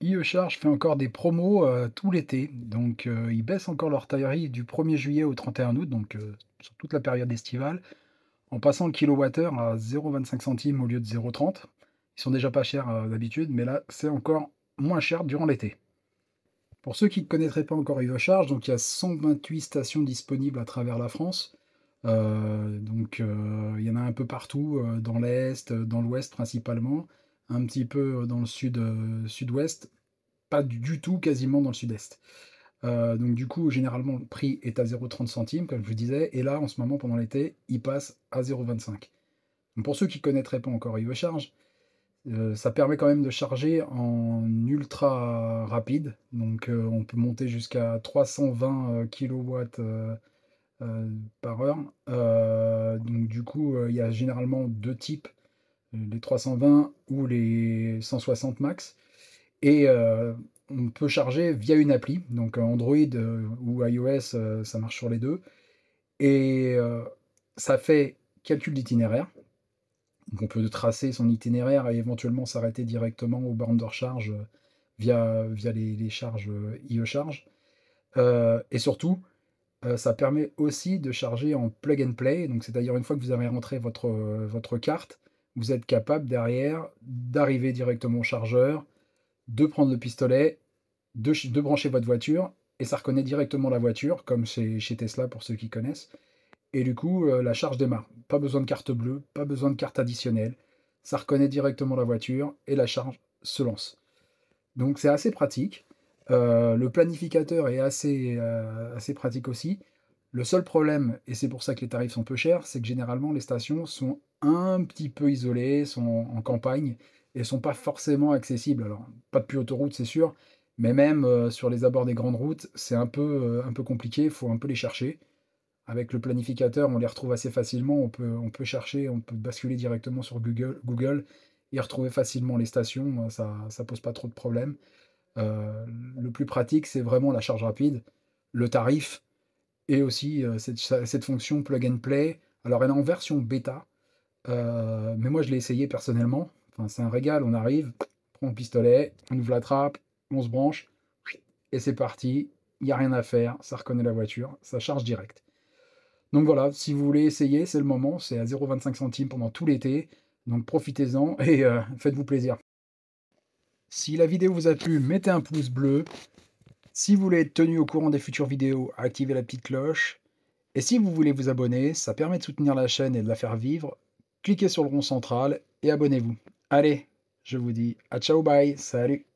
IE-Charge fait encore des promos, tout l'été. Donc, ils baissent encore leur tarif du 1er juillet au 31 août, donc, sur toute la période estivale, en passant le kilowattheure à 0,25 centimes au lieu de 0,30. Ils sont déjà pas chers, d'habitude, mais là, c'est encore moins cher durant l'été. Pour ceux qui ne connaîtraient pas encore IE-Charge, donc il y a 128 stations disponibles à travers la France. Il y en a un peu partout, dans l'est, dans l'ouest principalement, un petit peu dans le sud, sud-ouest, pas du tout quasiment dans le sud-est. Donc du coup, généralement, le prix est à 0,30 centimes, comme je vous disais, et là, en ce moment, pendant l'été, il passe à 0,25. Donc pour ceux qui ne connaîtraient pas encore IE Charge, ça permet quand même de charger en ultra rapide. Donc on peut monter jusqu'à 320 kilowatts par heure. Donc du coup, il y a généralement deux types, les 320 ou les 160 max. Et on peut charger via une appli, donc Android ou iOS, ça marche sur les deux. Et ça fait calcul d'itinéraire. Donc on peut tracer son itinéraire et éventuellement s'arrêter directement aux bornes de recharge via les charges IE Charge. Et surtout, ça permet aussi de charger en plug and play, donc c'est-à-dire une fois que vous avez rentré votre carte, vous êtes capable derrière d'arriver directement au chargeur, de prendre le pistolet, de brancher votre voiture, et ça reconnaît directement la voiture, comme chez Tesla pour ceux qui connaissent. Et du coup, la charge démarre. Pas besoin de carte bleue, pas besoin de carte additionnelle. Ça reconnaît directement la voiture et la charge se lance. Donc c'est assez pratique. Le planificateur est assez pratique aussi. Le seul problème, et c'est pour ça que les tarifs sont peu chers, c'est que généralement les stations sont un petit peu isolées, sont en campagne et sont pas forcément accessibles. Alors, pas depuis autoroute, c'est sûr, mais même sur les abords des grandes routes, c'est un peu compliqué, il faut un peu les chercher. Avec le planificateur, on les retrouve assez facilement, on peut chercher, on peut basculer directement sur Google et retrouver facilement les stations, ça pose pas trop de problèmes. Heu, le plus pratique, c'est vraiment la charge rapide, le tarif et aussi, cette fonction plug and play. Alors elle est en version bêta, mais moi je l'ai essayé personnellement. Enfin, c'est un régal, on arrive, on prend le pistolet, on ouvre la trappe, on se branche et c'est parti. Il y a rien à faire, ça reconnaît la voiture, ça charge direct. Donc voilà, si vous voulez essayer, c'est le moment, c'est à 0,25 centimes pendant tout l'été, donc profitez-en et faites-vous plaisir. Si la vidéo vous a plu, mettez un pouce bleu. Si vous voulez être tenu au courant des futures vidéos, activez la petite cloche. Et si vous voulez vous abonner, ça permet de soutenir la chaîne et de la faire vivre. Cliquez sur le rond central et abonnez-vous. Allez, je vous dis à ciao bye, salut!